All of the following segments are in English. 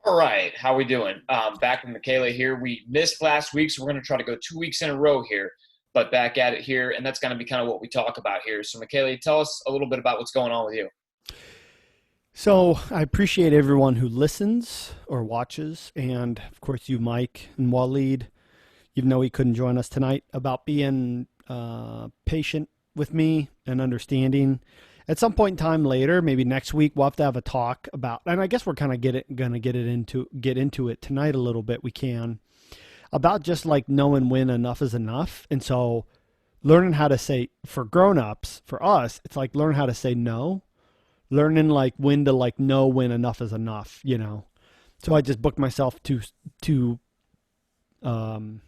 All right, how we doing? Back with Michaela here. We missed last week, so we're going to try to go 2 weeks in a row here, but back at it here, and that's going to be kind of what we talk about here. So, Michaela, tell us a little bit about what's going on with you. So I appreciate everyone who listens or watches, and of course you, Mike and Waleed, even though he couldn't join us tonight, about being patient with me and understanding. At some point in time later, maybe next week, we'll have to have a talk about, and I guess we're kind of going to get into it tonight a little bit. We can about just like knowing when enough is enough, and so learning how to say for grown-ups, for us, it's like learn how to say no. Learning like when to like know when enough is enough, you know. So I just booked myself too full, and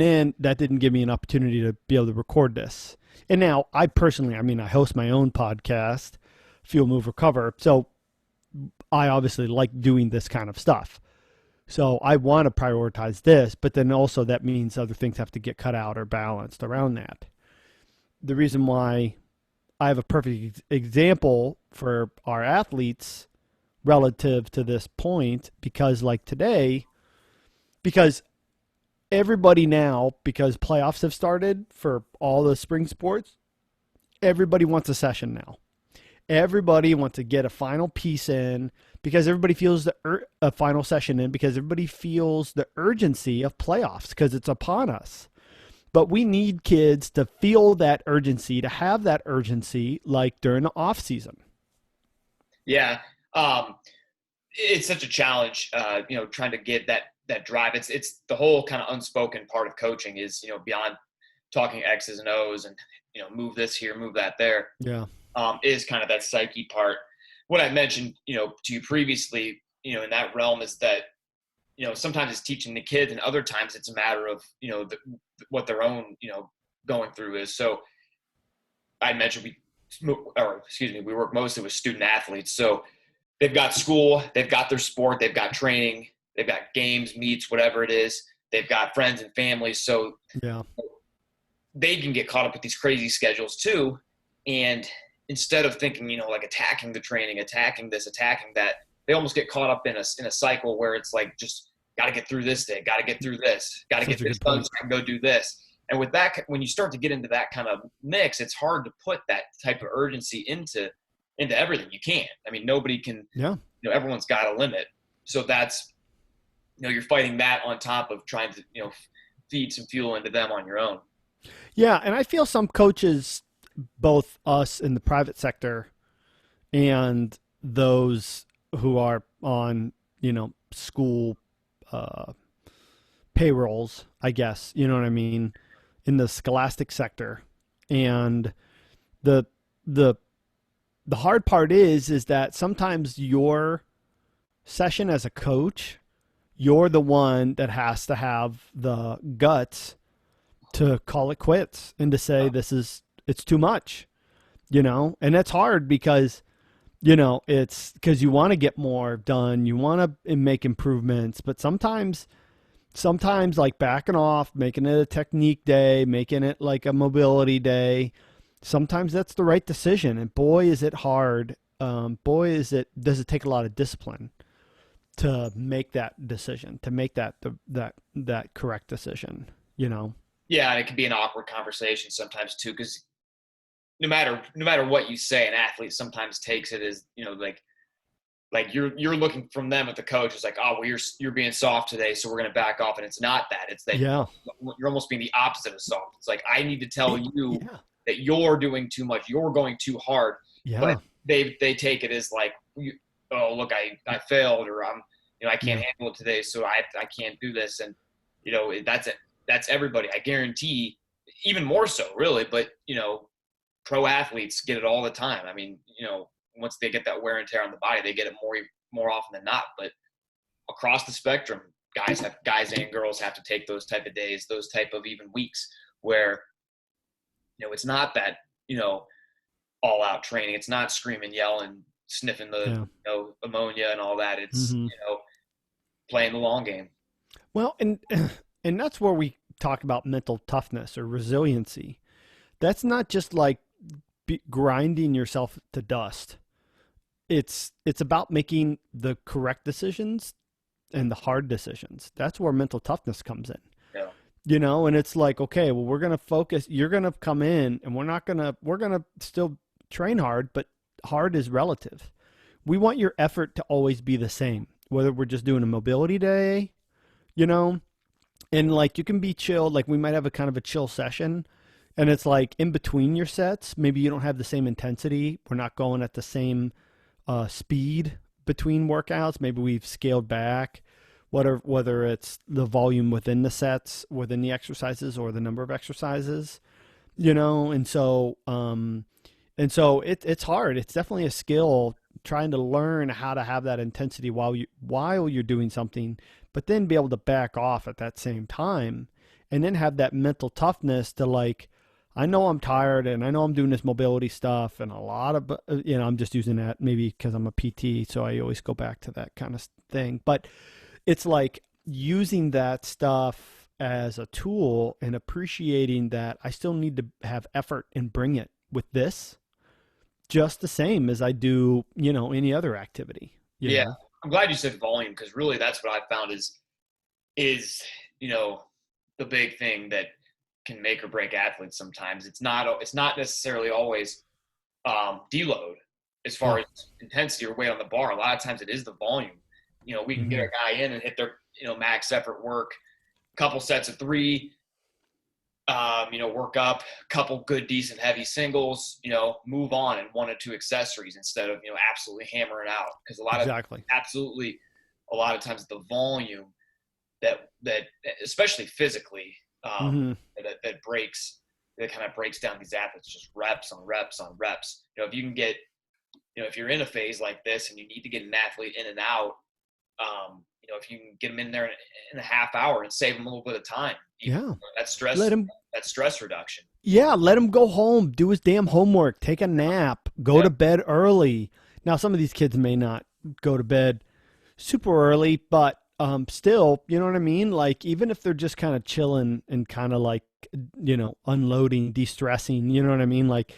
then that didn't give me an opportunity to be able to record this. And now I personally, I host my own podcast, Fuel, Move, Recover. So I obviously like doing this kind of stuff. So I want to prioritize this, but then also that means other things have to get cut out or balanced around that. The reason why I have a perfect example for our athletes relative to this point, because like today, because everybody now, because playoffs have started for all the spring sports, everybody wants a session now. Everybody wants to get a final piece in because everybody feels a final session in because everybody feels the urgency of playoffs because it's upon us. But we need kids to feel that urgency, to have that urgency like during the off season. Yeah. It's such a challenge, trying to get that drive. It's the whole kind of unspoken part of coaching is, beyond talking X's and O's and, move this here, move that there. Yeah. Is kind of that psyche part. What I mentioned, to you previously, in that realm is that, sometimes it's teaching the kids and other times it's a matter of, what their own, going through is. So I mentioned we work mostly with student athletes. So they've got school, they've got their sport, they've got training, they've got games, meets, whatever it is. They've got friends and families. So yeah, they can get caught up with these crazy schedules too. And instead of thinking, like attacking the training, attacking this, attacking that, they almost get caught up in a cycle where it's like, just got to get through this day, got to get through this, got to get this done so I can go do this. And with that, when you start to get into that kind of mix, it's hard to put that type of urgency into everything. You can't. Nobody can. Yeah. Everyone's got a limit. So that's, you're fighting that on top of trying to, feed some fuel into them on your own. Yeah, and I feel some coaches, both us in the private sector and those who are on, school payrolls, I guess, you know what I mean, in the scholastic sector. And the hard part is that sometimes your session as a coach, you're the one that has to have the guts to call it quits and to say, it's too much, and that's hard because, it's because you want to get more done. You want to make improvements, but sometimes like backing off, making it a technique day, making it like a mobility day, sometimes that's the right decision. And boy, is it hard. Does it take a lot of discipline to make that decision, to make that correct decision, Yeah, and it can be an awkward conversation sometimes too, because no matter what you say, an athlete sometimes takes it as, like you're looking from them at the coach. It's like, oh, well, you're being soft today, so we're going to back off. And it's not that. It's that you're almost being the opposite of soft. It's like, I need to tell you that you're doing too much. You're going too hard. Yeah. But they take it as like, oh, look, I failed, or I can't handle it today, so I can't do this. And, that's it. That's everybody. I guarantee, even more so, really. But, pro athletes get it all the time. Once they get that wear and tear on the body, they get it more often than not. But across the spectrum, guys and girls have to take those type of days, those type of even weeks where, it's not that, all out training. It's not screaming, yelling, sniffing the ammonia and all that. It's, playing the long game. Well, and that's where we talk about mental toughness or resiliency. That's not just like grinding yourself to dust. it's about making the correct decisions and the hard decisions. That's where mental toughness comes in. Yeah. And it's like, okay, well, we're going to focus. You're going to come in and we're going to still train hard, but hard is relative. We want your effort to always be the same, whether we're just doing a mobility day, you know, and like you can be chilled. Like we might have a kind of a chill session, and it's like in between your sets, maybe you don't have the same intensity. We're not going at the same speed between workouts. Maybe we've scaled back, whether it's the volume within the sets, within the exercises, or the number of exercises, and so it's hard. It's definitely a skill trying to learn how to have that intensity while you're doing something, but then be able to back off at that same time, and then have that mental toughness to like, I know I'm tired and I know I'm doing this mobility stuff and a lot of, I'm just using that maybe because I'm a PT. So I always go back to that kind of thing. But it's like using that stuff as a tool and appreciating that I still need to have effort and bring it with this just the same as I do, any other activity, Yeah. I'm glad you said volume, because really that's what I found is, the big thing that can make or break athletes sometimes. It's not necessarily always deload as far as intensity or weight on the bar. A lot of times it is the volume. We can get a guy in and hit their max effort work, a couple sets of 3, work up a couple good decent heavy singles, move on, and 1 or 2 accessories instead of absolutely hammering out, because a lot of times the volume that especially physically, that breaks, that kind of breaks down these athletes, just reps on reps on reps. If you can get, if you're in a phase like this and you need to get an athlete in and out, if you can get them in there in a half hour and save them a little bit of time, that's stress reduction. Yeah, let him go home, do his damn homework, take a nap, go to bed early. Now, some of these kids may not go to bed super early, but still, you know what I mean? Like, even if they're just kind of chilling and kind of like, unloading, de-stressing, you know what I mean? Like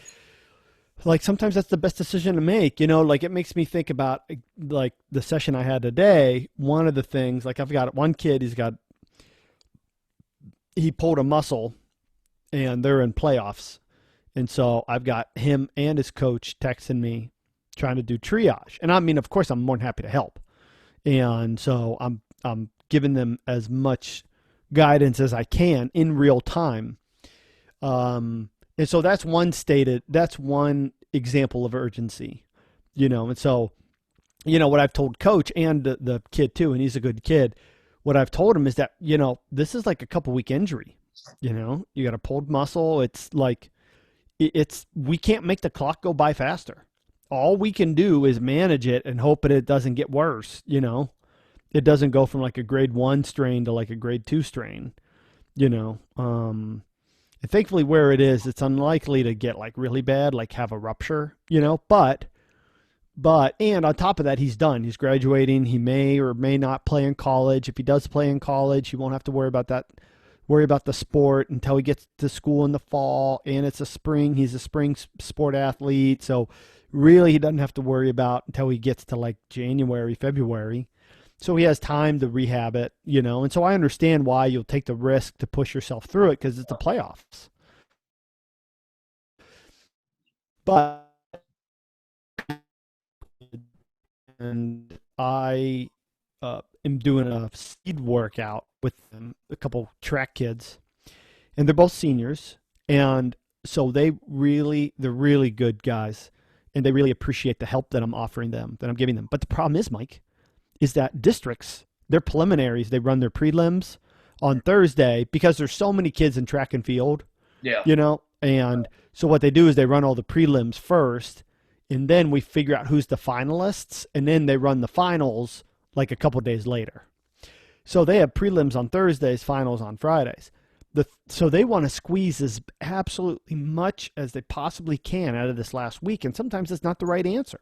sometimes that's the best decision to make, like it makes me think about like the session I had today. One of the things, like I've got one kid, he pulled a muscle and they're in playoffs. And so I've got him and his coach texting me trying to do triage. And I mean, of course I'm more than happy to help. And so I'm giving them as much guidance as I can in real time. And so that's one example of urgency, and so, what I've told coach and the kid too, and he's a good kid. What I've told him is that, this is like a couple week injury, you got a pulled muscle. It's like, we can't make the clock go by faster. All we can do is manage it and hope that it doesn't get worse. It doesn't go from like a grade 1 strain to like a grade 2 strain, and thankfully where it is, it's unlikely to get like really bad, like have a rupture, but and on top of that, he's done. He's graduating. He may or may not play in college. If he does play in college, he won't have to worry about the sport until he gets to school in the fall. And it's he's a spring sport athlete. So really he doesn't have to worry about until he gets to like January, February. So he has time to rehab it, and so I understand why you'll take the risk to push yourself through it, because it's the playoffs. But, and I am doing a speed workout with them, a couple track kids, and they're both seniors. And so they're really good guys, and they really appreciate the help that I'm offering them, that I'm giving them. But the problem is, Mike, is that districts, their preliminaries, they run their prelims on Thursday because there's so many kids in track and field, and so what they do is they run all the prelims first, and then we figure out who's the finalists, and then they run the finals like a couple days later. So they have prelims on Thursdays, finals on Fridays. So they want to squeeze as absolutely much as they possibly can out of this last week, and sometimes it's not the right answer,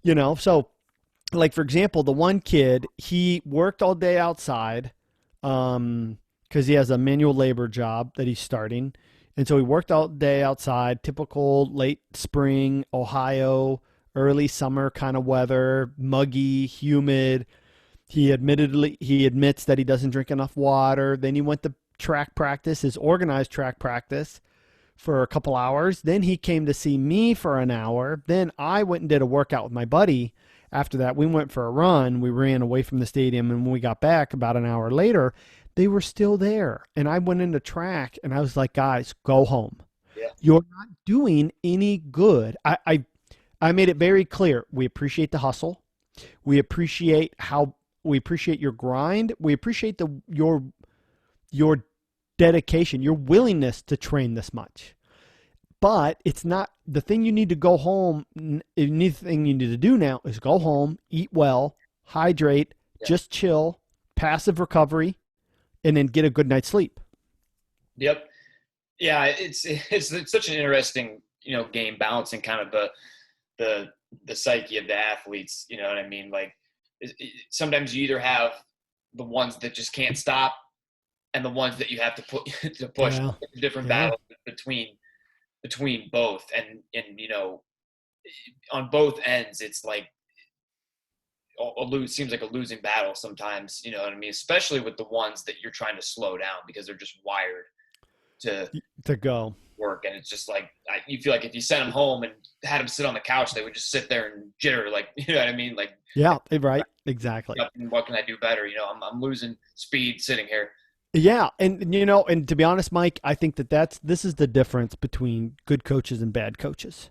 so like, for example, the one kid, he worked all day outside because he has a manual labor job that he's starting. And so he worked all day outside, typical late spring Ohio early summer kind of weather, muggy, humid. He admits that he doesn't drink enough water. Then he went to track practice, his organized track practice, for a couple hours. Then he came to see me for an hour. Then I went and did a workout with my buddy. After that, we went for a run. We ran away from the stadium, and when we got back about an hour later, they were still there. And I went into track, and I was like, guys, go home. Yeah. You're not doing any good. I made it very clear. We appreciate the hustle. We appreciate your grind. We appreciate your dedication, your willingness to train this much. But it's not the thing you need to go home. The thing you need to do now is go home, eat well, hydrate, just chill, passive recovery, and then get a good night's sleep. Yep. Yeah, it's such an interesting, game, balancing kind of the psyche of the athletes. You know what I mean? Like sometimes you either have the ones that just can't stop, and the ones that you have to push different battles between both, and on both ends, it's like seems like a losing battle sometimes. You know what I mean? Especially with the ones that you're trying to slow down because they're just wired to go work, and it's just like you feel like if you sent them home and had them sit on the couch, they would just sit there and jitter, like, you know what I mean? Like, yeah, right, exactly. What can I do better? I'm losing speed sitting here. Yeah, and to be honest, Mike, I think this is the difference between good coaches and bad coaches.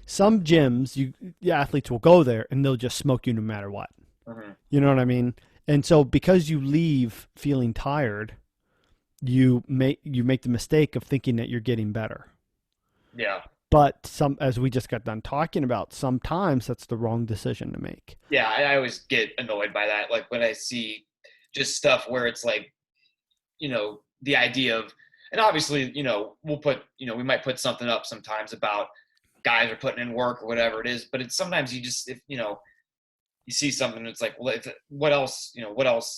Some gyms, the athletes will go there and they'll just smoke you no matter what. Mm-hmm. You know what I mean? And so because you leave feeling tired, you make the mistake of thinking that you're getting better. Yeah. But as we just got done talking about, sometimes that's the wrong decision to make. Yeah, I always get annoyed by that. Like when I see just stuff where it's like, the idea of, and obviously, we might put something up sometimes about guys are putting in work or whatever it is, but it's sometimes you just, if, you see something and it's like, well, what else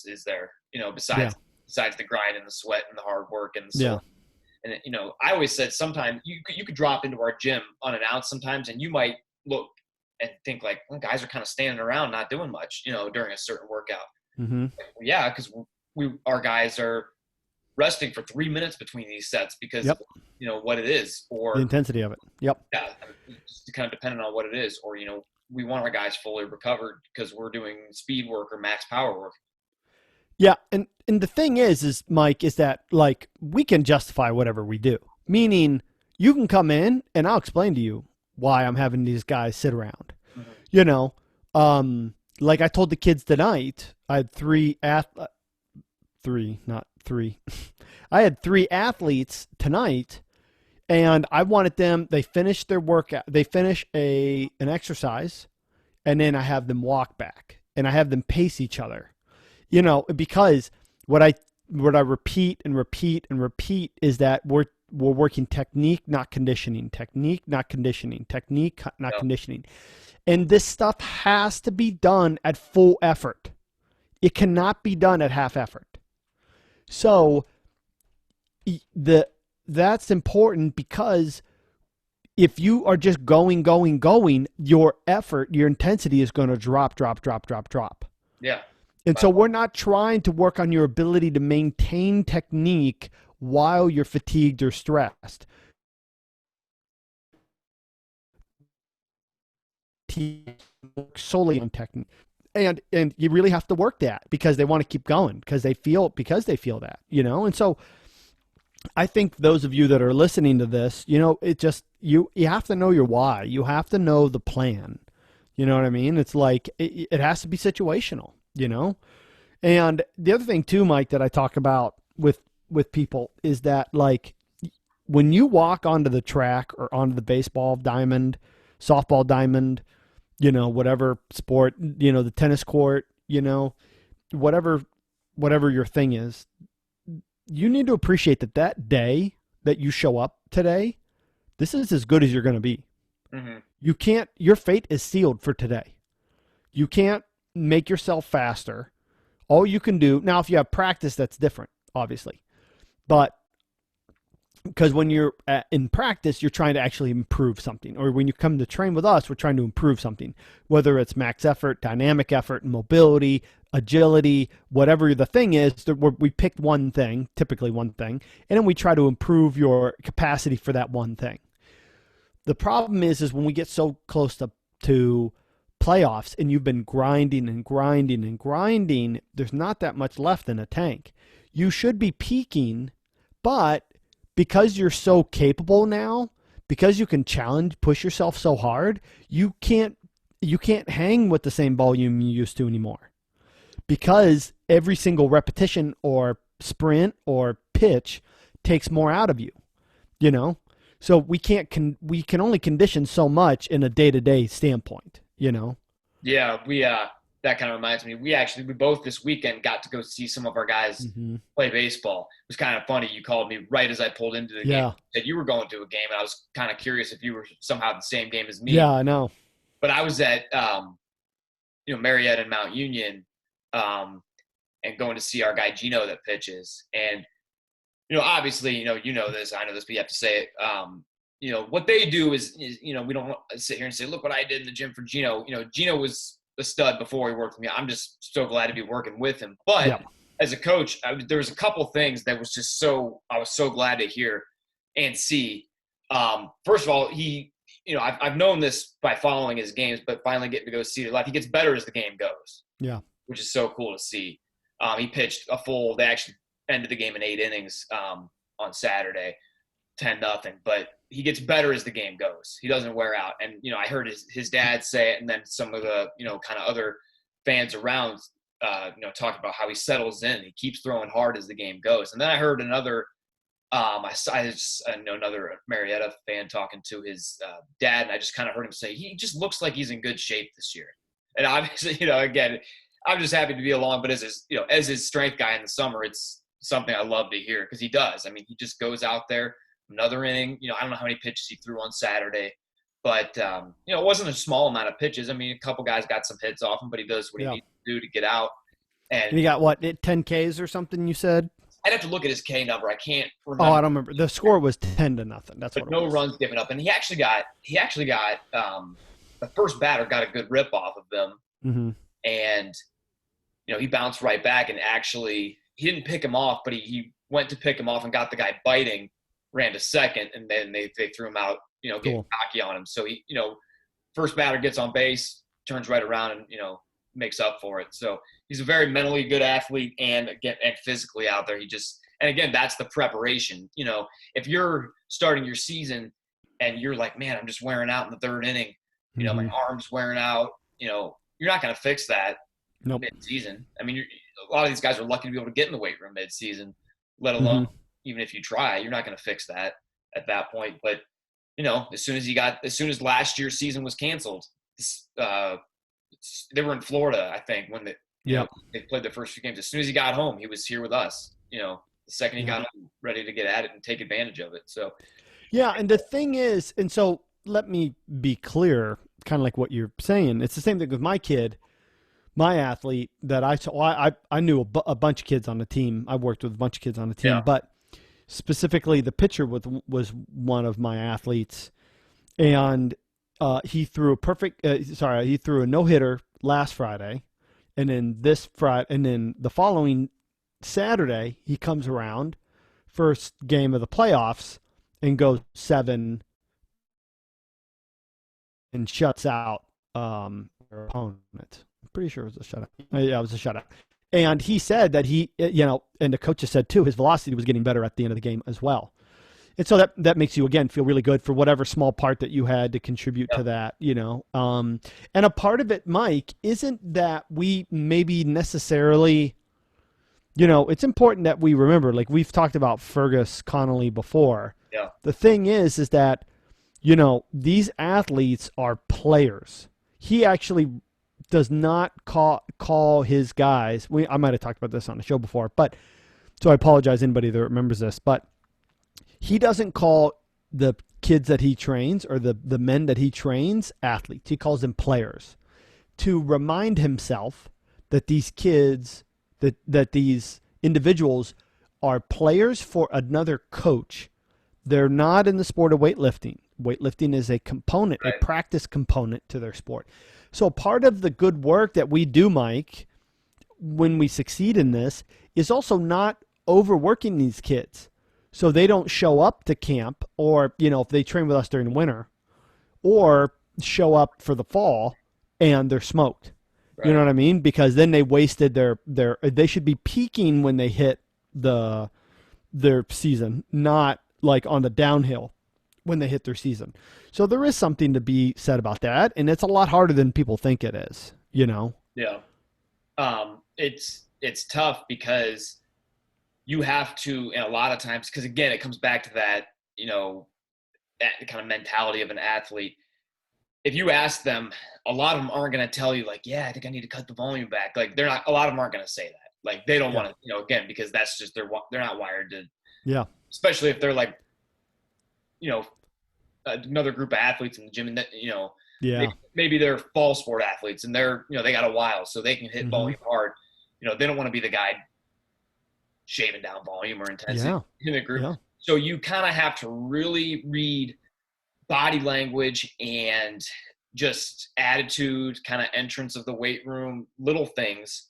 is there, besides the grind and the sweat and the hard work and the soul. And, I always said sometimes you could drop into our gym unannounced sometimes, and you might look and think like, well, guys are kind of standing around, not doing much, during a certain workout. Mm-hmm. Like, well, yeah. Cause our guys are resting for 3 minutes between these sets because of, what it is, or the intensity of it. Yep. Yeah. Just kind of depending on what it is, or, we want our guys fully recovered because we're doing speed work or max power work. Yeah. And the thing is Mike, is that like we can justify whatever we do, meaning you can come in and I'll explain to you why I'm having these guys sit around, like I told the kids tonight, I had I had 3 athletes tonight, and I wanted them, they finish their workout, they finish an exercise, and then I have them walk back and I have them pace each other, because what I repeat and repeat and repeat is that we're working technique, not conditioning, technique, not conditioning, technique, not conditioning. And this stuff has to be done at full effort. It cannot be done at half effort. So that's important, because if you are just going, your effort, your intensity is going to drop. Yeah. And so we're not trying to work on your ability to maintain technique while you're fatigued or stressed. Solely on technique. And you really have to work that because they want to keep going, because they feel that, and so I think those of you that are listening to this, it just, you have to know your why. You have to know the plan. You know what I mean? It's like, it has to be situational, and the other thing too, Mike, that I talk about with people is that, like, when you walk onto the track or onto the baseball diamond, softball diamond, whatever sport, the tennis court, whatever your thing is, you need to appreciate that day that you show up today, this is as good as you're going to be. Mm-hmm. Your fate is sealed for today. You can't make yourself faster. All you can do, now if you have practice, that's different, obviously. But because when you're in practice, you're trying to actually improve something. Or when you come to train with us, we're trying to improve something, whether it's max effort, dynamic effort, mobility, agility, whatever the thing is. We pick one thing, typically one thing, and then we try to improve your capacity for that one thing. The problem is when we get so close to playoffs and you've been grinding and grinding and grinding, there's not that much left in a tank. You should be peaking, but because you're so capable now, because you can push yourself so hard, you can't hang with the same volume you used to anymore. Because every single repetition or sprint or pitch takes more out of you, you know? So we can only condition so much in a day-to-day standpoint, you know? Yeah, that kind of reminds me. We both this weekend got to go see some of our guys play baseball. It was kind of funny. You called me right as I pulled into the game. That you were going to a game, and I was kind of curious if you were somehow the same game as me. Yeah, I know. But I was at Marietta and Mount Union, and going to see our guy Gino that pitches. And obviously, you know this, I know this, but you have to say it. What they do is we don't sit here and say, look what I did in the gym for Gino. Gino was a stud before he worked with me. I'm just so glad to be working with him. But as a coach, there was a couple things that was just I was so glad to hear and see. First of all, I've known this by following his games, but finally getting to go see it live. He gets better as the game goes. Yeah, which is so cool to see. He pitched they actually ended the game in 8 innings on Saturday, 10-0. But he gets better as the game goes. He doesn't wear out. And, I heard his dad say it, and then some of the, kind of other fans around, talk about how he settles in. He keeps throwing hard as the game goes. And then I heard another, another Marietta fan talking to his dad, and I just kind of heard him say, he just looks like he's in good shape this year. And obviously, again, I'm just happy to be along, but as his strength guy in the summer, it's something I love to hear because he does. I mean, he just goes out there, another inning. I don't know how many pitches he threw on Saturday, but it wasn't a small amount of pitches. I mean, a couple guys got some hits off him, but he does what he needs to do to get out. And he got what, 10 Ks or something? You said. I'd have to look at his K number. I can't remember. Oh, I don't remember. The score was 10-0. That's but what. No runs given up, and he actually got the first batter got a good rip off of them, and he bounced right back and actually he didn't pick him off, but he went to pick him off and got the guy biting. Ran to second, and then they threw him out, getting cocky on him. So he, first batter gets on base, turns right around and, makes up for it. So he's a very mentally good athlete and physically out there. And again, that's the preparation. If you're starting your season and you're like, man, I'm just wearing out in the 3rd inning, my arm's wearing out, you're not going to fix that mid-season. I mean, a lot of these guys are lucky to be able to get in the weight room mid-season, let alone even if you try, you're not going to fix that at that point. But, as soon as last year's season was canceled, they were in Florida, I think, when they played the first few games. As soon as he got home, he was here with us. The second he got home, ready to get at it and take advantage of it. So, yeah. And the thing is, and so let me be clear, kind of like what you're saying. It's the same thing with my kid, my athlete that I saw. I knew a bunch of kids on the team. I worked with a bunch of kids on the team, but specifically the pitcher was one of my athletes, and he threw he threw a no-hitter last Friday, and then the following Saturday he comes around, first game of the playoffs, and goes 7 and shuts out their opponent. I'm pretty sure it was a shutout. Yeah, it was a shutout. And he said that and the coaches said too, his velocity was getting better at the end of the game as well. And so that makes you, again, feel really good for whatever small part that you had to contribute to that, And a part of it, Mike, isn't that we maybe necessarily, it's important that we remember, like we've talked about Fergus Connolly before. Yeah. The thing is that, these athletes are players. He actually does not call his guys. I might have talked about this on the show before, but so I apologize to anybody that remembers this, but he doesn't call the kids that he trains or the men that he trains athletes. He calls them players to remind himself that these kids, that these individuals are players for another coach They're not in the sport of weightlifting. Weightlifting is a component, a Right. practice component to their sport. So part of the good work that we do, Mike, when we succeed in this, is also not overworking these kids. So they don't show up to camp, or, if they train with us during the winter, or show up for the fall and they're smoked. You know Right. what I mean? Because then they wasted they should be peaking when they hit their season, not like on the downhill when they hit their season. So there is something to be said about that, and it's a lot harder than people think it is. Yeah. It's tough because you have to, and a lot of times, because again, it comes back to that, that kind of mentality of an athlete. If you ask them, a lot of them aren't going to tell you like, yeah, I think I need to cut the volume back. Like a lot of them aren't going to say that. Like they don't Yeah. want to, again, because that's just, they're not wired to, Yeah. especially if they're like, you know, another group of athletes in the gym and that, Yeah. maybe they're fall sport athletes and they're, they got a while so they can hit Mm-hmm. volume hard. They don't want to be the guy shaving down volume or intensity Yeah. in the group. Yeah. So you kind of have to really read body language and just attitude, kind of entrance of the weight room, little things,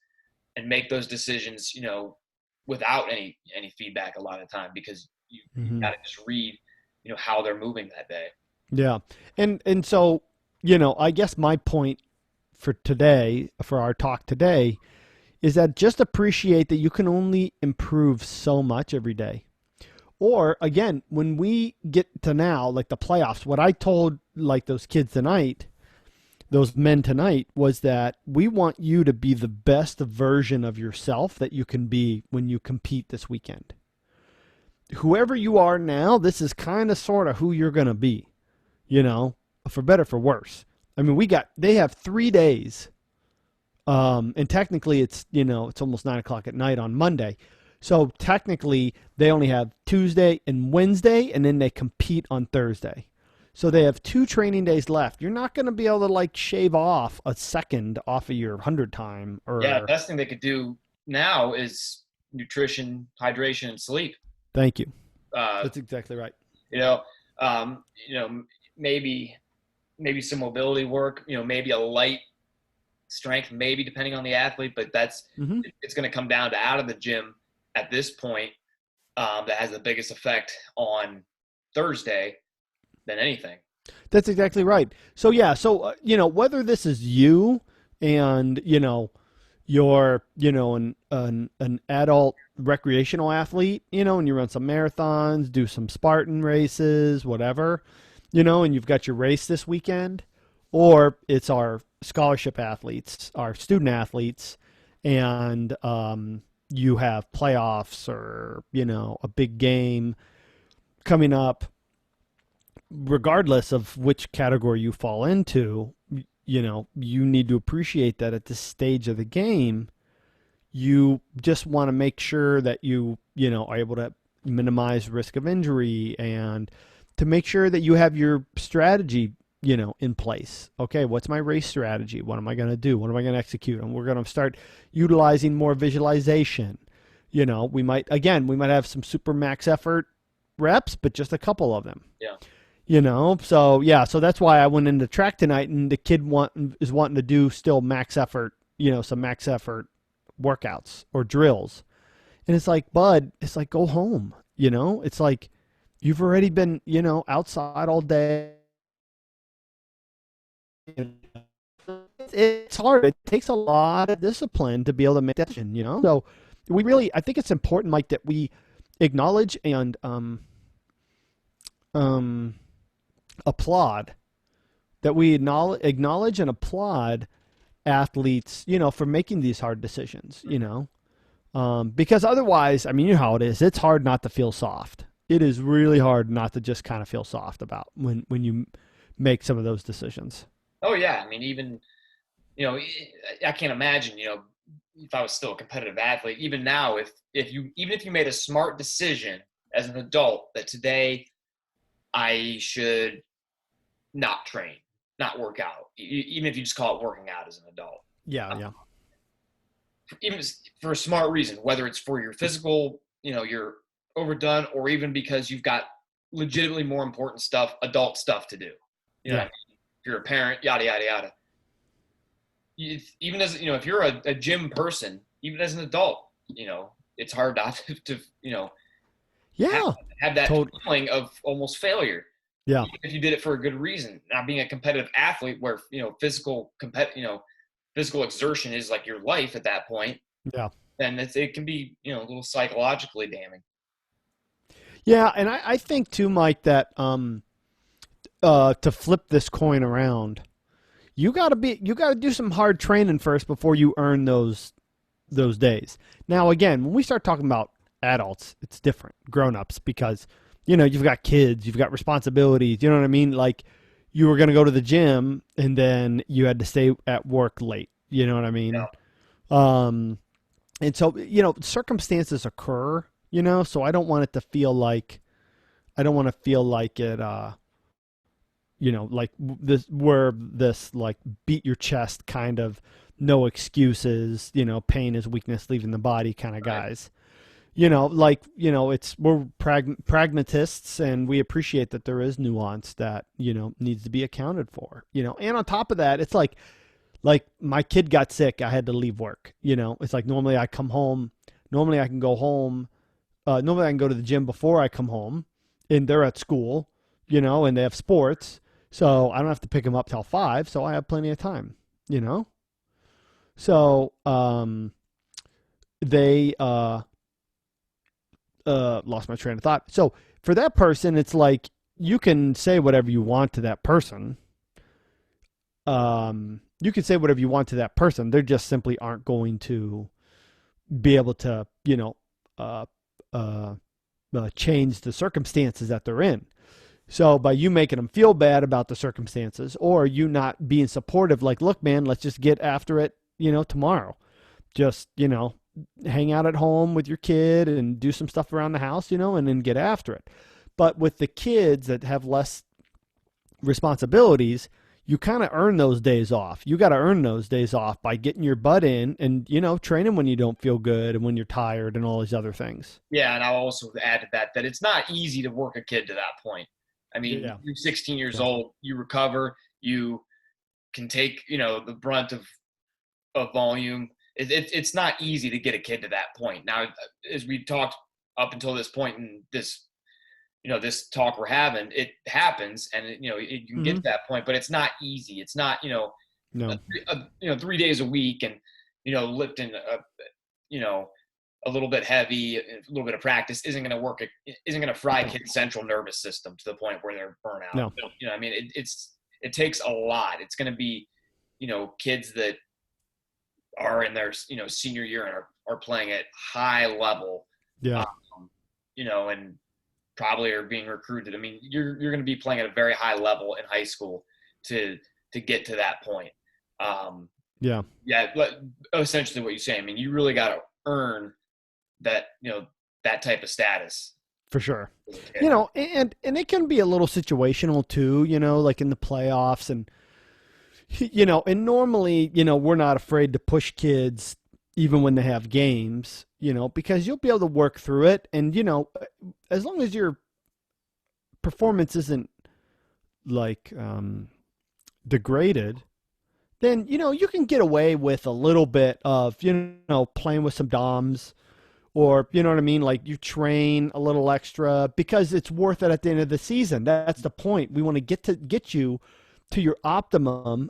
and make those decisions, without any feedback a lot of the time, because you Mm-hmm. got to just read, how they're moving that day. Yeah. And so, I guess my point for today, for our talk today, is that just appreciate that you can only improve so much every day. Or again, when we get to now, like the playoffs, what I told like those kids tonight, those men tonight, was that we want you to be the best version of yourself that you can be when you compete this weekend. Whoever you are now, this is kind of sort of who you're going to be, for better, for worse. I mean, they have 3 days. And technically it's almost 9 o'clock at night on Monday. So technically they only have Tuesday and Wednesday, and then they compete on Thursday. So they have 2 training days left. You're not going to be able to like shave off a second off of your 100 time Yeah, or. best thing they could do now is nutrition, hydration, and sleep. Thank you. Uh, That's exactly right. you know, um, maybe some mobility work. Maybe a light strength, maybe depending on the athlete, but Mm-hmm. it's going to come down to out of the gym at this point. That has the biggest effect on Thursday than anything. That's exactly right. So yeah, whether this is you and you're an adult recreational athlete, and you run some marathons, do some Spartan races, whatever, and you've got your race this weekend, or it's our scholarship athletes, our student athletes, and you have playoffs or a big game coming up. Regardless of which category you fall into, you need to appreciate that at this stage of the game, you just want to make sure that you are able to minimize risk of injury, and to make sure that you have your strategy, in place. Okay, what's my race strategy? What am I going to do? What am I going to execute? And we're going to start utilizing more visualization. We might have some super max effort reps, but just a couple of them. Yeah. So yeah, so that's why I went into track tonight, and the kid is wanting to do still max effort, some max effort workouts or drills. And it's like, bud, it's like, go home. It's like, you've already been, outside all day. It's hard. It takes a lot of discipline to be able to make that decision, So I think it's important, Mike, that we acknowledge and applaud, that we acknowledge and applaud athletes, for making these hard decisions, because otherwise, I mean, you know how it is. It's hard not to feel soft. It is really hard not to just kind of feel soft about when you make some of those decisions. Oh yeah. I mean, even, I can't imagine, if I was still a competitive athlete, even now, if you made a smart decision as an adult that today I should not train, not work out, even if you just call it working out as an adult. Yeah, yeah. Even for a smart reason, whether it's for your physical, you're overdone, or even because you've got legitimately more important stuff, adult stuff to do. You know what I Yeah. mean? If you're a parent, yada yada yada. Even as if you're a gym person, even as an adult, it's hard not to have Yeah. have that Total. feeling of almost failure, Yeah. even if you did it for a good reason. Not being a competitive athlete, where physical exertion is like your life at that point, Yeah. then it can be a little psychologically damning. Yeah. And I think too, Mike, that to flip this coin around, you gotta do some hard training first before you earn those days. Now, again, when we start talking about adults, it's different, grown-ups, because you've got kids, you've got responsibilities. You know what I mean? Like you were going to go to the gym and then you had to stay at work late. You know what I mean? Um, and so circumstances occur. So I don't want it to feel like I don't want to feel like it. Like this, where this like beat your chest kind of no excuses, pain is weakness leaving the body kind of Right. guys. We're pragmatists and we appreciate that there is nuance that, needs to be accounted for, and on top of that, it's like my kid got sick. I had to leave work, it's like normally I come home, normally I can go home. Normally I can go to the gym before I come home and they're at school, and they have sports. So I don't have to pick them up till 5. So I have plenty of time, you know? So, they, lost my train of thought. So for that person, it's like you can say whatever you want to that person. You can say whatever you want to that person. They just simply aren't going to be able to, uh, uh, change the circumstances that they're in. So by you making them feel bad about the circumstances or you not being supportive, like, look, man, let's just get after it, tomorrow. Just, hang out at home with your kid and do some stuff around the house, and then get after it. But with the kids that have less responsibilities, you kind of earn those days off. You got to earn those days off by getting your butt in and, training when you don't feel good and when you're tired and all these other things. Yeah, and I'll also add to that it's not easy to work a kid to that point. I mean, Yeah. you're 16 years Yeah. old, you recover, you can take, the brunt of volume. It's not easy to get a kid to that point. Now, as we talked up until this point in this talk we're having, it happens, and you can get Mm-hmm. to that point, but it's not easy. It's not No. 3 days a week and lifting you know a little bit heavy, a little bit of practice isn't going to fry No. kids' central nervous system to the point where they're burnout. No. I mean, it takes a lot. It's going to be kids that are in their senior year and are playing at high level, Yeah. um, and probably are being recruited. I mean, you're going to be playing at a very high level in high school to get to that point. Yeah. Yeah, but essentially what you say. I mean, you really got to earn that that type of status For sure. as a kid. And it can be a little situational too, like in the playoffs and normally, we're not afraid to push kids even when they have games, because you'll be able to work through it. And, as long as your performance isn't like degraded, then, you can get away with a little bit of, playing with some DOMs or, you know what I mean? Like you train a little extra because it's worth it at the end of the season. That's the point. We want to get you to your optimum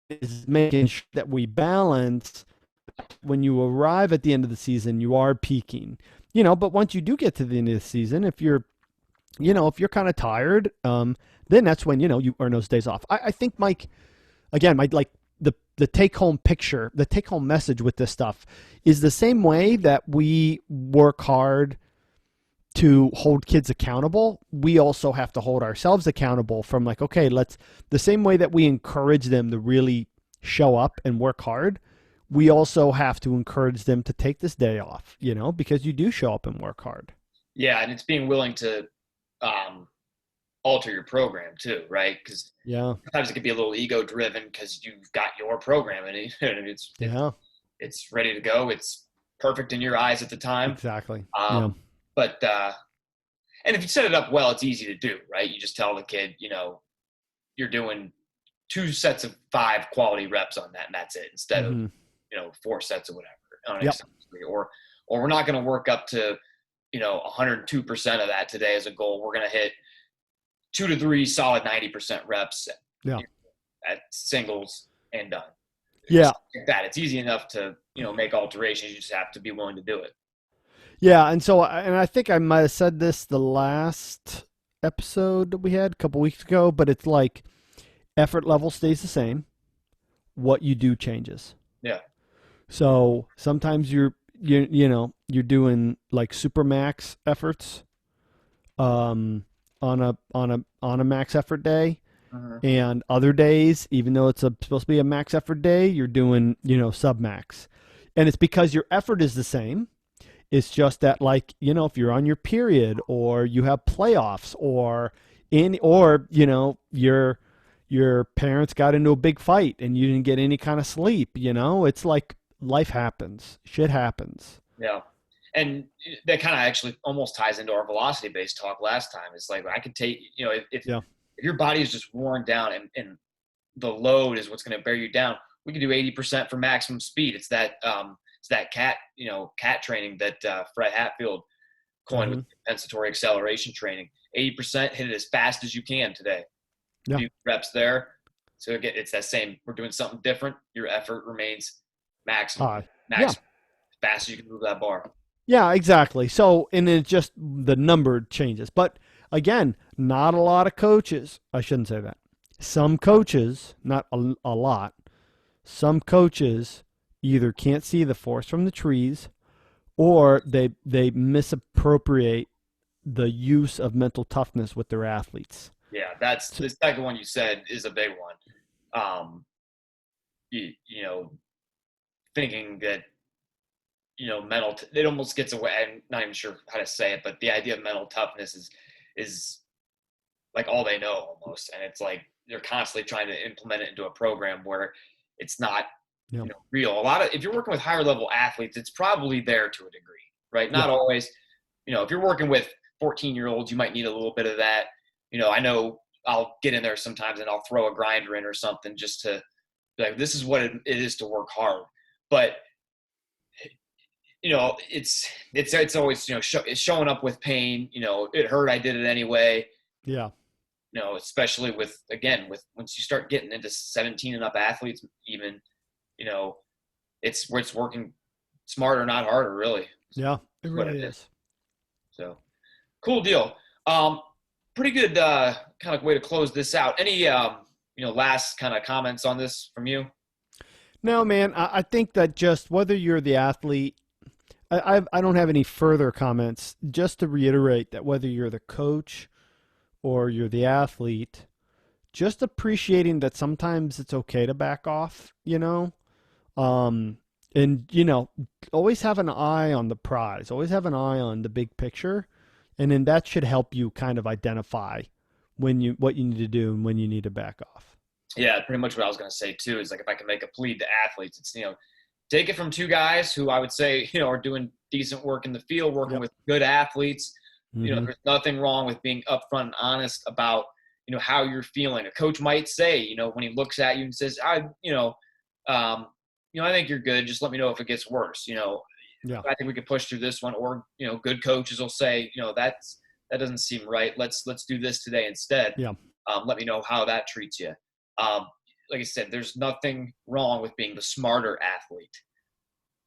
is making sure that we balance when you arrive at the end of the season, you are peaking, but once you do get to the end of the season, if you're kind of tired, then that's when, you earn those days off. I think, Mike, again, like the take home picture, the take home message with this stuff is the same way that we work hard to hold kids accountable. We also have to hold ourselves accountable from like, okay, the same way that we encourage them to really show up and work hard, we also have to encourage them to take this day off, because you do show up and work hard. Yeah, and it's being willing to alter your program too, right? Because Yeah. sometimes it can be a little ego driven because you've got your program and Yeah. it's ready to go. It's perfect in your eyes at the time. Exactly. Yeah. But and if you set it up well, it's easy to do, right? You just tell the kid, you're doing 2 sets of 5 quality reps on that, and that's it, instead of 4 sets or whatever on an Yep. or we're not going to work up to 102% of that today as a goal. We're going to hit 2 to 3 solid 90% reps at singles and done. Yeah. Like that. It's easy enough to make alterations. You just have to be willing to do it. Yeah, and so I think I might have said this the last episode that we had a couple weeks ago, but it's like effort level stays the same. What you do changes. Yeah. So sometimes you're doing like super max efforts on a max effort day. And other days, even though it's supposed to be a max effort day, you're doing, sub max. And it's because your effort is the same. It's just that, like, if you're on your period or you have playoffs or your parents got into a big fight and you didn't get any kind of sleep, it's like life happens. Shit happens. Yeah. And that kind of actually almost ties into our velocity-based talk last time. It's like I could take, if your body is just worn down and the load is what's going to bear you down, we can do 80% for maximum speed. It's that cat training that Fred Hatfield coined with compensatory acceleration training. 80%, hit it as fast as you can today. Yeah. Few reps there. So again, it's that same, we're doing something different. Your effort remains maximum. High. As fast as you can move that bar. Yeah, exactly. So, and then just the number changes. But again, not a lot of coaches. I shouldn't say that. Some coaches, not a lot, some coaches either can't see the forest from the trees or they misappropriate the use of mental toughness with their athletes. Yeah, that's the second one you said is a big one. Thinking that, mental, it almost gets away. I'm not even sure how to say it, but the idea of mental toughness is like all they know almost. And it's like, they're constantly trying to implement it into a program where it's not real. If you're working with higher level athletes, it's probably there to a degree, right? Not always, if you're working with 14-year-olds, you might need a little bit of that. I know I'll get in there sometimes and I'll throw a grinder in or something just to be like, this is what it is to work hard. But it's always, it's showing up with pain. It hurt. I did it anyway. Yeah. Especially once you start getting into 17 and up athletes, even, it's where it's working smarter, not harder, really. Yeah, it really is. So cool deal. Pretty good kind of way to close this out. Any last kind of comments on this from you? No, man, I think that just whether you're the athlete, I don't have any further comments. Just to reiterate that whether you're the coach or you're the athlete, just appreciating that sometimes it's okay to back off, and, always have an eye on the prize, always have an eye on the big picture. And then that should help you kind of identify what you need to do and when you need to back off. Yeah, pretty much what I was going to say too is like, if I can make a plea to athletes, it's, take it from 2 guys who I would say, are doing decent work in the field, working with good athletes. There's nothing wrong with being upfront and honest about, how you're feeling. A coach might say, when he looks at you and says, I think you're good. Just let me know if it gets worse. I think we could push through this one. Or, good coaches will say, that doesn't seem right. Let's do this today instead. Yeah. Let me know how that treats you. Like I said, there's nothing wrong with being the smarter athlete.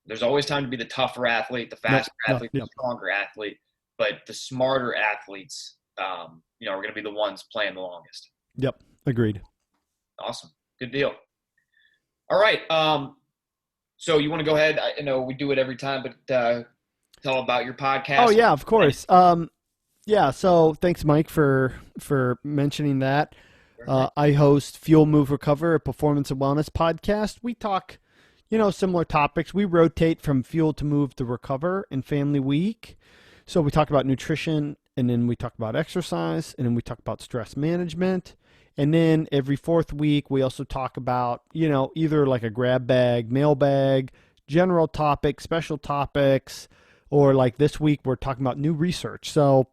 There's always time to be the tougher athlete, the faster athlete, the stronger athlete. But the smarter athletes, are going to be the ones playing the longest. Yep. Agreed. Awesome. Good deal. All right. So you want to go ahead? I know we do it every time, but tell about your podcast. Oh yeah, of course. Yeah. So thanks, Mike, for mentioning that. I host Fuel, Move, Recover, a performance and wellness podcast. We talk, similar topics. We rotate from fuel to move to recover in Family Week. So we talk about nutrition, and then we talk about exercise, and then we talk about stress management. And then every 4th week, we also talk about, either like a grab bag, mailbag, general topics, special topics, or like this week we're talking about new research. So,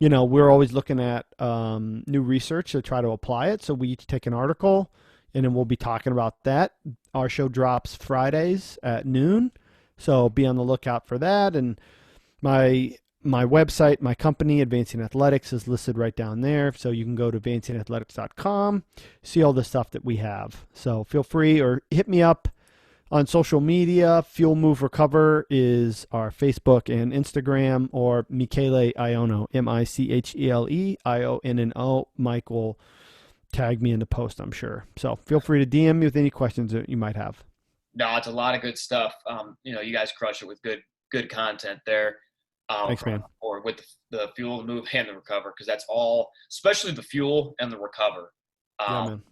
we're always looking at new research to try to apply it. So we each take an article, and then we'll be talking about that. Our show drops Fridays at noon, so be on the lookout for that. And my website, my company, Advancing Athletics, is listed right down there. So you can go to advancingathletics.com, see all the stuff that we have. So feel free or hit me up on social media. Fuel Move Recover is our Facebook and Instagram, or Michele Ionno, Michele Ionno. Mike will tag me in the post, I'm sure. So feel free to DM me with any questions that you might have. No, it's a lot of good stuff. You guys crush it with good content there. Thanks, man. Or with the fuel, the move, and the recover, because that's all, especially the fuel and the recover. Yeah, man.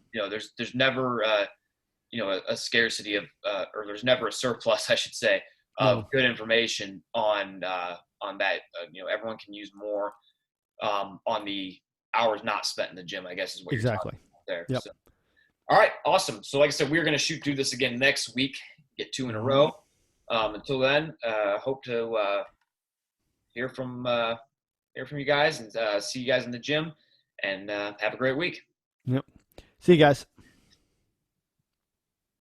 There's never a scarcity of or there's never a surplus, I should say, of good information on that. Everyone can use more on the hours not spent in the gym, I guess, is what you're talking about there. Yep. So, all right, awesome. So like I said, we're going to shoot through this again next week, get 2 in a row. Until then, hope to hear from you guys and see you guys in the gym, and have a great week. Yep. See you guys.